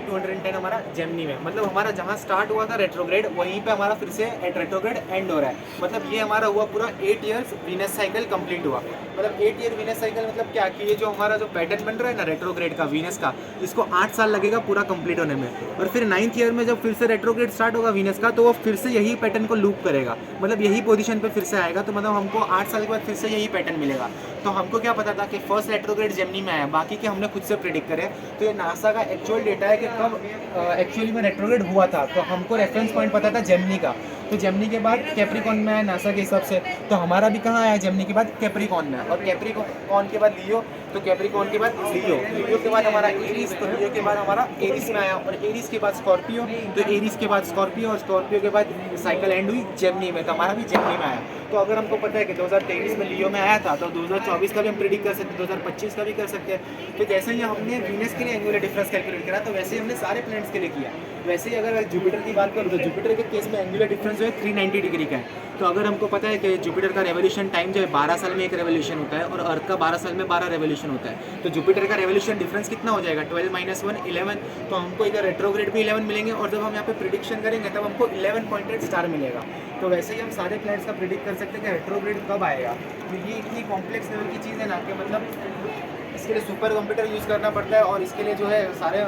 210 हमारा जेमिनी में, मतलब हमारा जहाँ स्टार्ट हुआ था रेट्रोग्रेड वहीं पे हमारा फिर से रेट्रोग्रेड एंड हो रहा है। मतलब ये हमारा हुआ पूरा 8 इयर्स वीनस साइकिल कंप्लीट हुआ। मतलब 8 ईयर वीनस साइकिल मतलब क्या कि ये जो हमारा जो पैटर्न बन रहा है ना रेट्रोग्रेड का वीनस का, इसको 8 साल लगेगा पूरा कंप्लीट होने में। और फिर 9th ईयर में जब फिर से रेट्रोग्रेड स्टार्ट होगा वीनस का, तो वो फिर से यही पैटर्न को लूप करेगा, मतलब यही पोजीशन पे फिर से आएगा। तो मतलब हमको 8 साल के बाद फिर से यही पैटर्न मिलेगा। तो हमको क्या पता था कि फर्स्ट रेट्रोग्रेड जेमिनी में आया, बाकी के हमने खुद से प्रिडिक्ट करे। तो ये नासा का एक्चुअल डेटा है कि कब एक्चुअली में रेट्रोग्रेड हुआ था। तो हमको रेफरेंस पॉइंट पता था जेमिनी का, तो जेमिनी के बाद कैप्रिकॉन में आया नासा के हिसाब से। तो हमारा भी कहाँ आया जेमिनी के बाद कैप्रिकॉन में, और कैप्रिकॉन के बाद लियो, तो कैप्रिकॉन के बाद लियो के बाद हमारा एरीज, तो लियो के बाद हमारा एरीज में आया, और एरीज के बाद स्कॉर्पियो, तो एरीज के बाद स्कॉर्पियो, और स्कॉर्पियो के बाद साइकिल एंड हुई जेमिनी में, तो हमारा भी जेमिनी में आया। तो अगर हमको पता है कि 2023 में लियो में आया था, तो 2024 का भी हम प्रिडिक्ट कर सकते हैं, 2025 का भी कर सकते हैं। तो जैसे ही हमने वीनस के लिए एंगुलर डिफरेंस कैलकुलेट करा, तो वैसे ही हमने सारे प्लैनेट्स के लिए किया। वैसे ही अगर जुपिटर की बात करूँ, तो जुपिटर के केस में एंगुलर डिफरेंस जो है 390 डिग्री का है। तो अगर हमको पता है कि जुपिटर का रेवोल्यूशन टाइम जो है 12 साल में एक रेवोल्यूशन होता है, और अर्थ का 12 साल में 12 रेवोल्यूशन होता है, तो जुपिटर का रेवोल्यूशन डिफरेंस कितना हो जाएगा, 12 - 1 11। तो हमको इधर रेट्रोग्रेड भी 11 मिलेंगे, और जब हम यहाँ पे प्रिडिक्शन करेंगे तब हमको 11 पॉइंटेड स्टार मिलेगा। तो वैसे ही हम सारे प्लैनेट्स का प्रिडिक्ट कर सकते हैं कि रेट्रोग्रेड कब आएगा। तो ये इतनी कॉम्प्लेक्स लेवल की चीज़ है ना कि मतलब इसके लिए सुपर कंप्यूटर यूज़ करना पड़ता है, और इसके लिए जो है सारे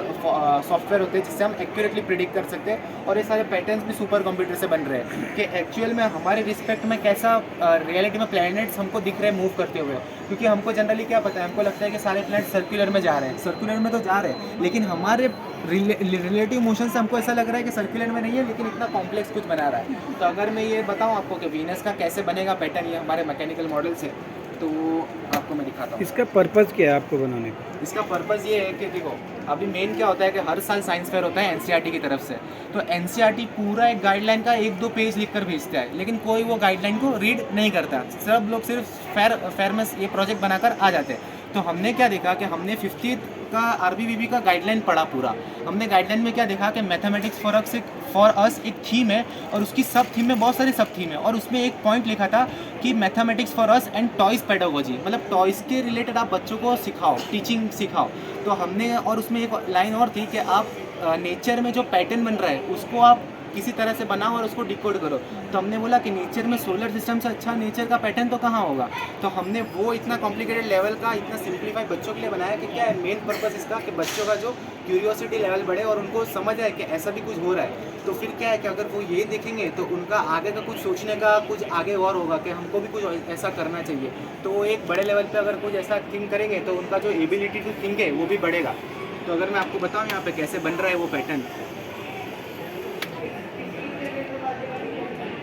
सॉफ्टवेयर होते हैं जिससे हम एक्यूरेटली प्रिडिक्ट कर सकते हैं। और ये सारे पैटर्न्स भी सुपर कंप्यूटर से बन रहे हैं कि एक्चुअल में हमारे रिस्पेक्ट में कैसा रियलिटी में प्लैनेट्स हमको दिख रहे हैं मूव करते हुए। क्योंकि हमको जनरली क्या पता है, हमको लगता है कि सारे प्लैनेट सर्कुलर में जा रहे हैं, सर्कुलर में तो जा रहे हैं, लेकिन हमारे रिलेटिव मोशन से हमको ऐसा लग रहा है कि सर्कुलर में नहीं है, लेकिन इतना कॉम्प्लेक्स कुछ बना रहा है। तो अगर मैं ये बताऊँ आपको कि वीनस का कैसे बनेगा पैटर्न, ये हमारे मैकेनिकल मॉडल से, तो आपको मैं दिखाता हूँ। इसका पर्पज़ क्या है आपको बनाने का? इसका पर्पज़ ये है कि देखो अभी मेन क्या होता है कि हर साल साइंस फेयर होता है एनसीईआरटी की तरफ से। तो एनसीईआरटी पूरा एक गाइडलाइन का 1-2 पेज लिख कर भेजता है, लेकिन कोई वो गाइडलाइन को रीड नहीं करता। सब लोग सिर्फ फेयर में ये प्रोजेक्ट बनाकर आ जाते हैं। तो हमने क्या देखा कि हमने 50th का आरबीवीबी का गाइडलाइन पढ़ा पूरा। हमने गाइडलाइन में क्या देखा कि मैथमेटिक्स फॉर अस एक थीम है, और उसकी सब थीम में बहुत सारी सब थीम है, और उसमें एक पॉइंट लिखा था कि mathematics for us and toys pedagogy, मतलब टॉयज़ के रिलेटेड आप बच्चों को सिखाओ, टीचिंग सिखाओ। तो हमने, और उसमें एक लाइन और थी कि आप नेचर में जो पैटर्न बन रहा है उसको आप किसी तरह से बनाओ और उसको डिकोड करो। तो हमने बोला कि नेचर में सोलर सिस्टम से अच्छा नेचर का पैटर्न तो कहाँ होगा। तो हमने वो इतना कॉम्प्लिकेटेड लेवल का, इतना सिंप्लीफाई बच्चों के लिए बनाया कि क्या है मेन पर्पस इसका, कि बच्चों का जो क्यूरियोसिटी लेवल बढ़े और उनको समझ आए कि ऐसा भी कुछ हो रहा है। तो फिर क्या है कि अगर वो ये देखेंगे तो उनका आगे का कुछ सोचने का कुछ आगे और होगा कि हमको भी कुछ ऐसा करना चाहिए। तो वो एक बड़े लेवल पे अगर कुछ ऐसा थिंक करेंगे तो उनका जो एबिलिटी टू थिंक है वो भी बढ़ेगा। तो अगर मैं आपको बताऊँ यहाँ पे कैसे बन रहा है वो पैटर्न,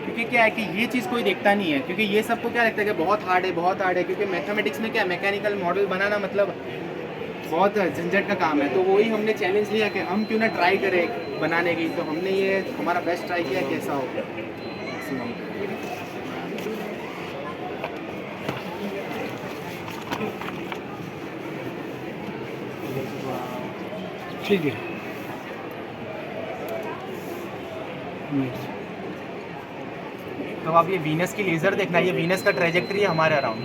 क्योंकि क्या है कि ये चीज़ कोई देखता नहीं है, क्योंकि ये सबको क्या लगता है कि बहुत हार्ड है, बहुत हार्ड है। क्योंकि मैथमेटिक्स में क्या है, मैकेनिकल मॉडल बनाना मतलब बहुत झंझट का काम है। तो वही हमने चैलेंज लिया कि हम क्यों ना ट्राई करें बनाने की। तो हमने ये हमारा बेस्ट ट्राई किया कैसा हो। ठीक है। तो आप ये वीनस की लेज़र देखना, ये वीनस का ट्रेजेक्ट्री है हमारे अराउंड।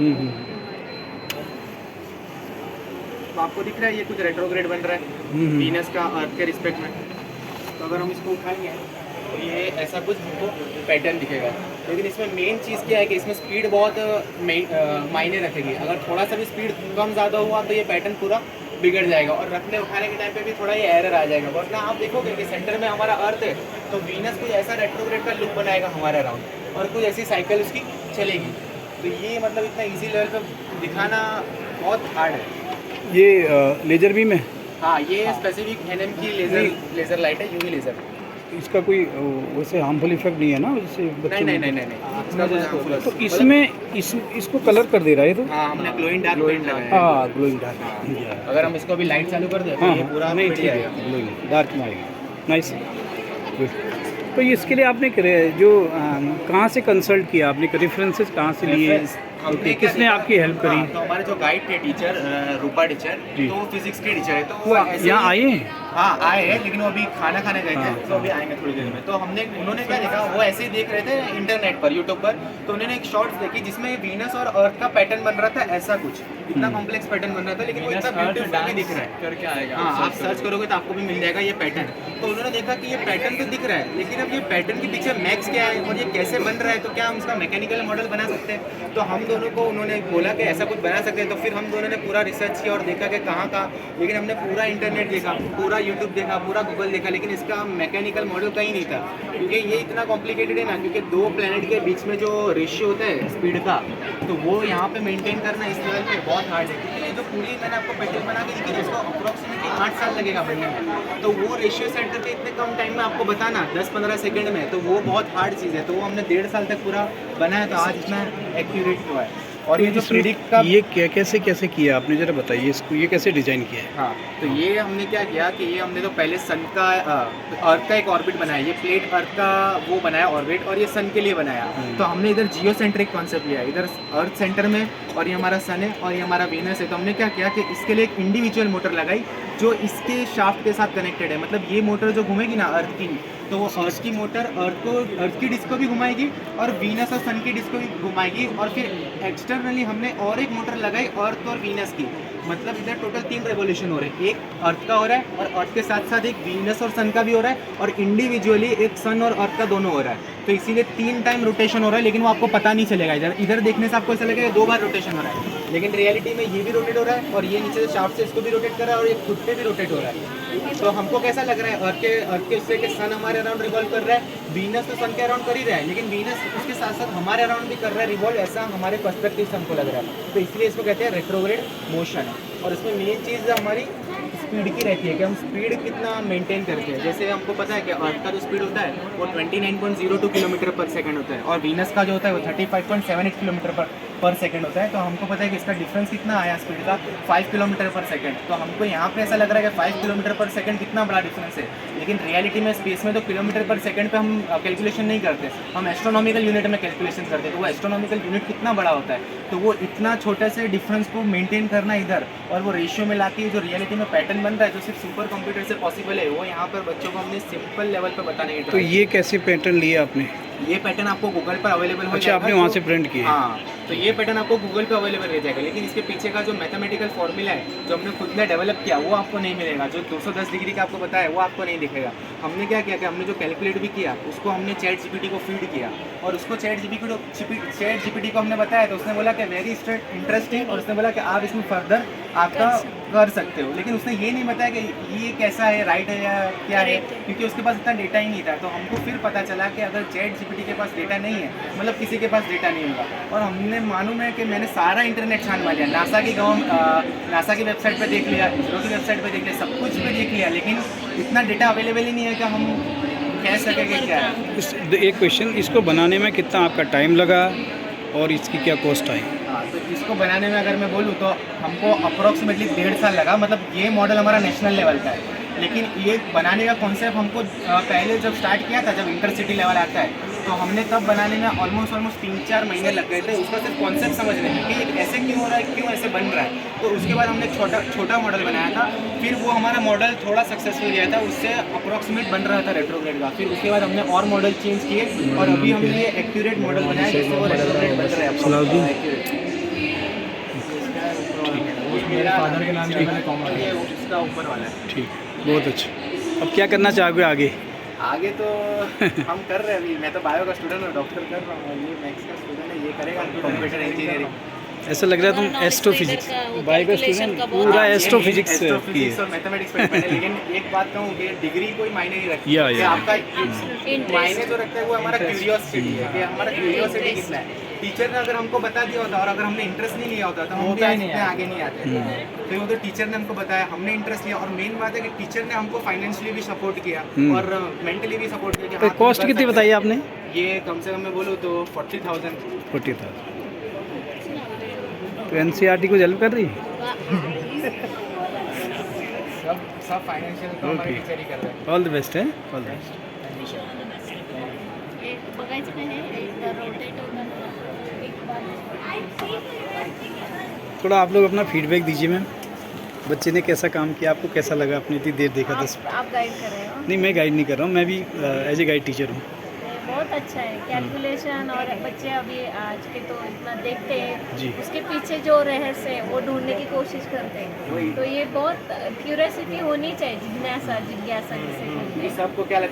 तो आपको दिख रहा है ये कुछ रेट्रोग्रेड बन रहा है वीनस का अर्थ के रिस्पेक्ट में। तो अगर हम इसको उठाएंगे तो ये ऐसा कुछ हमको पैटर्न दिखेगा। लेकिन इसमें मेन चीज़ क्या है कि इसमें स्पीड बहुत मायने रखेगी। अगर थोड़ा सा भी स्पीड कम ज़्यादा हुआ तो ये पैटर्न पूरा बिगड़ जाएगा, और रखने उठाने के टाइम पे भी थोड़ा ये एरर आ जाएगा। वरना आप देखोगे कि सेंटर में हमारा अर्थ है, तो वीनस कोई ऐसा रेट्रोग्रेड का लुक बनाएगा हमारे अराउंड, और कोई ऐसी साइकिल उसकी चलेगी। तो ये मतलब इतना ईजी लेवल पे दिखाना बहुत हार्ड है। ये लेजर बीम है? हाँ, ये स्पेसिफिक एनएम की लेज़र लाइट है, यूवी लेज़र। इसका कोई वैसे हार्मफुल इफेक्ट नहीं है ना, जैसे बच्चों नहीं, इसका कोई harmful तो effect- इसमें इसको कलर कर दे रहा है तो? हाँ, हमने ग्लोइंग डार्क पेंट लगाया है। हाँ, ग्लोइंग डार्क। अगर हम इसको अभी लाइट चालू कर दें तो हाँ ये पूरा नहीं, मिट ठीक जाएगा। है, ग्लोइंग डार्क में आएगा। Nice, good. तो इसके लिए आपने जो कहाँ से कंसल्ट किया आपने, रेफरेंसेस कहाँ से लिए? हमने किसने आपकी हेल्प करी? तो हमारे जो गाइड थे टीचर रूपा टीचर, जी। तो वो फिजिक्स के टीचर है। तो वो यहाँ आए हैं? हाँ आए हैं, लेकिन वो अभी खाना खाने गए थे, हाँ, तो अभी आएंगे थोड़ी देर में। तो उन्होंने क्या देखा, वो ऐसे ही देख रहे थे इंटरनेट पर, यूट्यूब पर, तो उन्होंने एक शॉर्ट्स देखी जिसमें वीनस और अर्थ का पैटर्न बन रहा था, ऐसा कुछ इतना कॉम्प्लेक्स पैटर्न बन रहा था, लेकिन वो इतना ब्यूटीफुल भी दिख रहा है करके आएगा। हाँ, आप सर्च करोगे तो आपको भी मिल जाएगा ये पैटर्न। तो उन्होंने देखा कि ये पैटर्न तो दिख रहा है, लेकिन अब ये पैटर्न के पीछे मैक्स क्या है और ये कैसे बन रहा है, तो क्या हम उसका मैकेनिकल मॉडल बना सकते हैं। तो हम दोनों को उन्होंने बोला कि ऐसा कुछ बना सकते हैं। तो फिर हम दोनों ने पूरा रिसर्च किया और देखा कि कहाँ कहाँ, लेकिन हमने पूरा इंटरनेट देखा, पूरा यूट्यूब देखा, पूरा गूगल देखा, लेकिन इसका मैकेनिकल मॉडल कहीं नहीं था, क्योंकि ये इतना कॉम्प्लिकेटेड है ना, क्योंकि दो प्लैनेट के बीच में जो रेशियो होता है स्पीड का, तो वो यहाँ पे मेंटेन करना इस लेवल पे बहुत हार्ड है। क्योंकि ये जो पूरी मैंने आपको पैटर्न बना के देखी, इसको अप्रोक्सीमेटली 8 साल लगेगा बनने में, तो वो रेशियो सेट करके इतने कम टाइम में आपको बताना 10-15 सेकंड में, तो वो बहुत हार्ड चीज़ है। तो वो हमने 1.5 साल तक पूरा बनाया, तो आज इतना एक्यूरेट हुआ है। और ये जो प्रिडिक्ट का ये कैसे कैसे किया आपने, जरा बताइए इसको, ये कैसे डिजाइन किया है? हाँ, तो ये हमने क्या किया कि ये हमने तो पहले सन का अर्थ का एक ऑर्बिट बनाया, ये प्लेट अर्थ का वो बनाया ऑर्बिट, और ये सन के लिए बनाया। तो हमने इधर जियो सेंट्रिक कॉन्सेप्ट लिया, इधर अर्थ सेंटर में, और ये हमारा सन है और ये हमारा वीनस है। तो हमने क्या किया कि इसके लिए एक इंडिविजुअल मोटर लगाई जो इसके शाफ्ट के साथ कनेक्टेड है। मतलब ये मोटर जो घूमेगी ना अर्थ की, तो वो अर्थ की मोटर अर्थ की डिस्क को भी घुमाएगी और वीनस और सन की डिस्क को भी घुमाएगी। और फिर एक्सटर्नली हमने और एक मोटर लगाई अर्थ और वीनस की, मतलब इधर टोटल 3 रेवोल्यूशन हो रहे हैं, एक अर्थ का हो रहा है और अर्थ के साथ साथ एक वीनस और सन का भी हो रहा है, और इंडिविजुअली एक सन और अर्थ का दोनों हो रहा है। तो इसीलिए 3 टाइम रोटेशन हो रहा है, लेकिन वो आपको पता नहीं चलेगा। इधर देखने से आपको ऐसा लगेगा 2 बार रोटेशन हो रहा है, लेकिन रियलिटी में ये भी रोटेट हो रहा है और ये नीचे से शाफ्ट से इसको भी रोटेट कर रहा है और ये खुद पे भी रोटेट हो रहा है। तो हमको कैसा लग रहा है, अर्थ के उससे कि सन हमारे अराउंड रिवॉल्व कर रहा है, वीनस तो सन के अराउंड कर ही रहा है, लेकिन वीनस उसके साथ साथ हमारे अराउंड भी कर रहा है रिवॉल्व, ऐसा हमारे पर्सपेक्टिव से हमको लग रहा है। तो इसलिए इसको कहते हैं रेट्रोग्रेड मोशन। और इसमें मेन चीज़ हमारी स्पीड की रहती है कि हम स्पीड कितना मेंटेन करते हैं। जैसे हमको पता है कि अर्थ का जो स्पीड होता है वो 29.02 किलोमीटर पर सेकंड होता है, और वीनस का जो होता है वो 35.78 किलोमीटर पर सेकंड होता है। तो हमको पता है कि इसका डिफरेंस कितना आया स्पीड का, 5 किलोमीटर पर सेकंड। तो हमको यहाँ पे ऐसा लग रहा है कि 5 किलोमीटर पर सेकंड कितना बड़ा डिफरेंस है, लेकिन रियलिटी में स्पेस में तो किलोमीटर पर सेकंड पे हम कैलकुलेशन नहीं करते, हम एस्ट्रोनॉमिकल यूनिट में कैलकुलेशन करते हैं। तो वो एस्ट्रोनॉमिकल यूनिट कितना बड़ा होता है, तो वो इतना छोटे से डिफरेंस को मेंटेन करना इधर, और वो रेशियो में लाके जो रियलिटी में पैटर्न बन रहा है जो सिर्फ सुपर कंप्यूटर से पॉसिबल है, वो यहाँ पर बच्चों को हमने सिंपल लेवल पर बताने की तो ट्राई। ये कैसे पैटर्न लिया आपने? ये पैटर्न आपको गूगल पर अवेलेबल हो अच्छा, जाएगा। आपने वहाँ जो- से प्रिंट किया? हाँ, तो ये पैटर्न आपको गूगल पे अवेलेबल रह जाएगा, लेकिन इसके पीछे का जो मैथमेटिकल फॉर्मूला है जो हमने खुद ने डेवलप किया वो आपको नहीं मिलेगा। जो 210 डिग्री का आपको बताया वो आपको नहीं दिखेगा। हमने क्या किया कि हमने जो कैलकुलेट भी किया उसको हमने चैट जीपीटी को फीड किया, और उसको चैट जीपीटी को हमने बताया, तो उसने बोला कि वेरी इंटरेस्टिंग, और उसने बोला कि आप इसमें फर्दर आपका कर सकते हो। लेकिन उसने ये नहीं बताया कि ये कैसा है, राइट है या क्या है, क्योंकि उसके पास इतना डेटा ही नहीं था। तो हमको फिर पता चला कि अगर चैट जीपीटी के पास डेटा नहीं है, मतलब किसी के पास डेटा नहीं होगा। और हमने मालूम है कि मैंने सारा इंटरनेट छान मार लिया, नासा की वेबसाइट पे देख लिया, इसरो की वेबसाइट पे देख लिया, सब कुछ पे देख लिया, लेकिन इतना डेटा अवेलेबल ही नहीं है कि हम कह सकेंगे क्या है। एक क्वेश्चन, इसको बनाने में कितना आपका टाइम लगा और इसकी क्या कॉस्ट आई? हाँ, तो इसको बनाने में अगर मैं बोलूँ तो हमको अप्रोक्सीमेटली 1.5 साल लगा। मतलब ये मॉडल हमारा नेशनल लेवल का है, लेकिन ये बनाने का कॉन्सेप्ट हमको पहले जब स्टार्ट किया था, जब इंटरसिटी लेवल आता है, तो हमने तब बनाने में ऑलमोस्ट 3-4 महीने लग गए थे उसका सिर्फ कॉन्सेप्ट समझने में कि ये ऐसे क्यों हो रहा है, क्यों ऐसे बन रहा है। तो उसके बाद हमने छोटा मॉडल बनाया था, फिर वो हमारा मॉडल थोड़ा सक्सेसफुल गया था, उससे अप्रोक्सीमेट बन रहा था रेट्रोग्रेड का। फिर उसके बाद हमने और मॉडल चेंज किए और अभी हमने ये एक्यूरेट मॉडल बनाया जिससे वो रेट्रोग्रेड बन रहा है। मेरा फादर के नाम से मैंने कॉमन है, उसका ऊपर वाला है। ठीक, बहुत अच्छा। अब क्या करना चाहोगे आगे? आगे तो हम कर रहे हैं अभी, मैं तो बायो का स्टूडेंट हूँ, डॉक्टर कर रहा हूँ, ये मैथ्स का स्टूडेंट है, ये करेगा कंप्यूटर इंजीनियरिंग। ऐसा लग रहा है तुम एस्ट्रोफिजिक्स, बायो का स्टूडेंट, पूरा एस्ट्रोफिजिक्स की एस्ट्रोफिजिक्स है। और मैथमेटिक्स पढ़ते हैं। लेकिन एक बात कहूँ कि डिग्री कोई मायने नहीं रखती या, कि या। आपका मायने जो रखता है वो हमारा क्यूरियोसिटी है, कि हमारा क्यूरियोसिटी कितना है। टीचर ने अगर हमको बता दिया होता और अगर हमने इंटरेस्ट नहीं लिया होता तो हम भी इतने आगे नहीं आते। तो वो तो टीचर ने हमको बताया, हमने इंटरेस्ट लिया, और मेन बात है कि टीचर ने हमको फाइनेंशियली भी सपोर्ट किया और मेंटली भी सपोर्ट किया। तो कॉस्ट कितनी बताई आपने? ये कम से कम मैं बोलूँ तो 40,000। 40,000। तो एनसीईआरटी को हेल्प कर रही है? सब फाइनेंशियल तो हमारे Okay. टीचर ही कर रहे हैं। ऑल द बेस्ट है, ऑल द बेस्ट। बघायचं का हे रोटेट होताना एक बार थोड़ा आप लोग अपना फीडबैक दीजिए मैम। बच्चे ने कैसा काम किया, आपको कैसा लगा, आपने इतनी देर देखा 10? आप गाइड कर रहे हो? नहीं, मैं गाइड नहीं कर रहा हूँ, मैं भी एज ए गाइड टीचर हूँ। बहुत अच्छा है कैलकुलेशन, और बच्चे अभी आज के तो इतना देखते हैं, जी। उसके पीछे जो रहस्य है वो ढूंढने की कोशिश करते हैं। तो ये बहुत क्यूरियोसिटी होनी चाहिए, जिज्ञासा जिसे बोलते हैं। सबको क्या लगता है